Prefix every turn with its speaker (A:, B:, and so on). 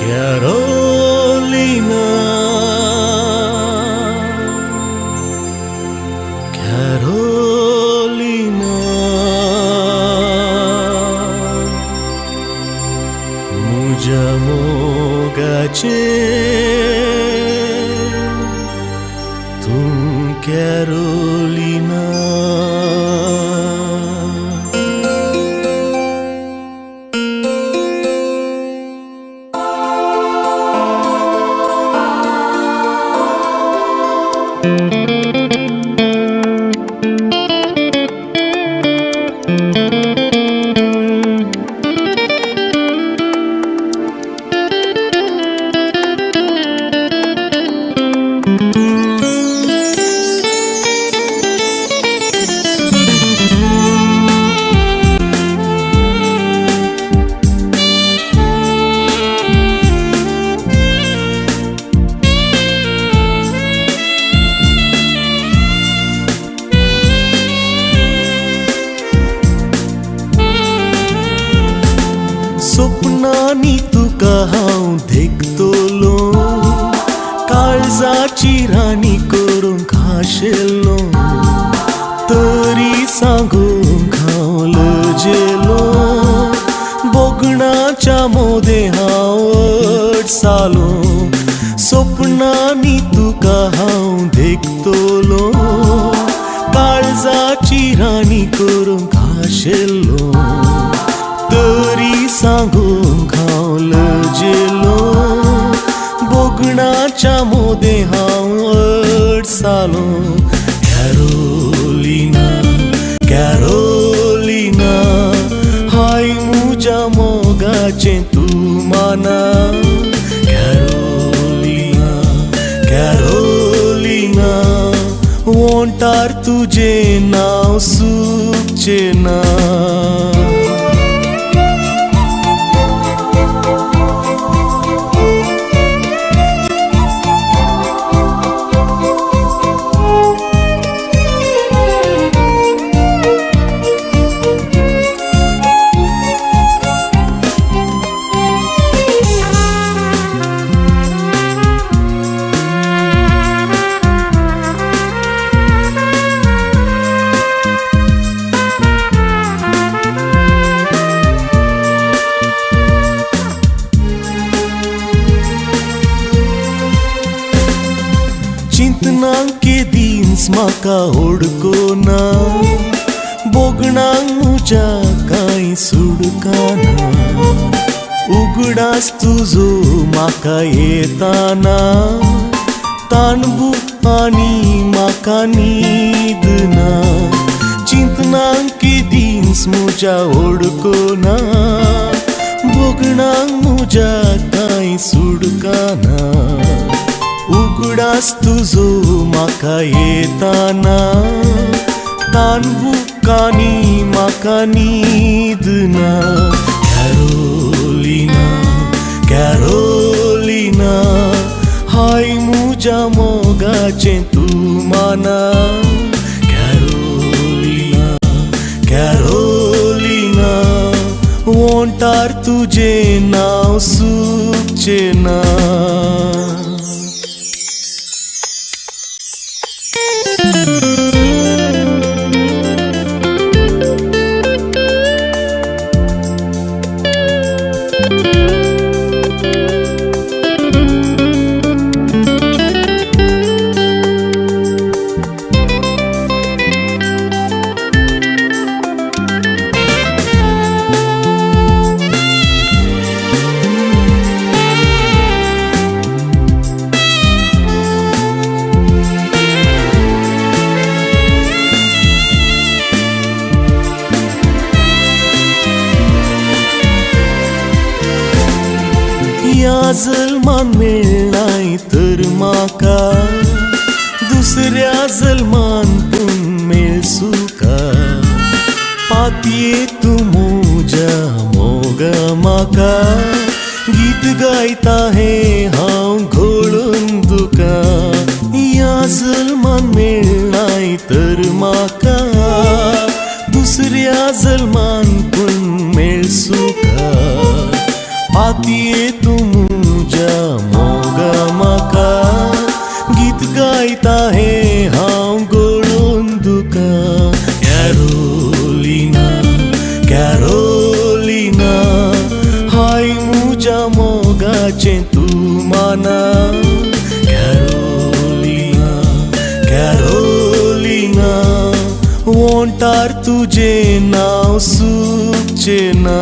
A: Carolina, Carolina, मुझा मोगाचे तू Carolina. स्वप्नांनी तुका हांव देखतलो, काळजाची राणी करूंक आशिल्लो, तरी सांगूंक हांव लजेलो. बोगणाच्या मोदे हांव अडसालो, स्वप्नांनी तुका हांव देखतलो, काळजाची राणी करूंक आशिल्लो, तरी सांगूंक हांव लजेलो. बोगणाच्या मोदे हांव अडसालो. कॅरोलिना, कॅरोलिना, हाय मुझ्या मोगाचें तूं माना. कॅरोलिना, कॅरोलिना, वोंटार तुजें नांव सुखचें ना. चिंतनांक के दीस म्हाका ओडकोना, बोगणांक मुझ्या कांय सुडकाना. उगडास तुजो म्हाका येताना, ताणबूक आनी म्हाका न्हीद ना. चिंतनांक के दीस मुझ्या ओडकोना, बोगणांक मुझ्या कांय सुडकाना. उगडास तुजो म्हाका येताना, ताणबुकांनी म्हाका न्हीद ना. कॅरोलिना, कॅरोलिना, हाय मुझ्या मोगाचें तूं माना. कॅरोलिना, कॅरोलिना, वोंटार तुजें नांव सुखचें ना. या जल्मान मेळनाय तर म्हाका, दुसऱ्या जल्मान पूण मेळसुका. पातये तूं मुझ्या मोगा म्हाका, गीत गायता हें हांव घोळून तुका. या जल्मान मेळनाय तर म्हाका, दुसऱ्या जल्मान पूण मेळसुका. पातये तूं तुझ्या मोगाचे तू माना. कॅरोलिना कॅरोलिना ओंटार तुझे नाव सुखचे ना.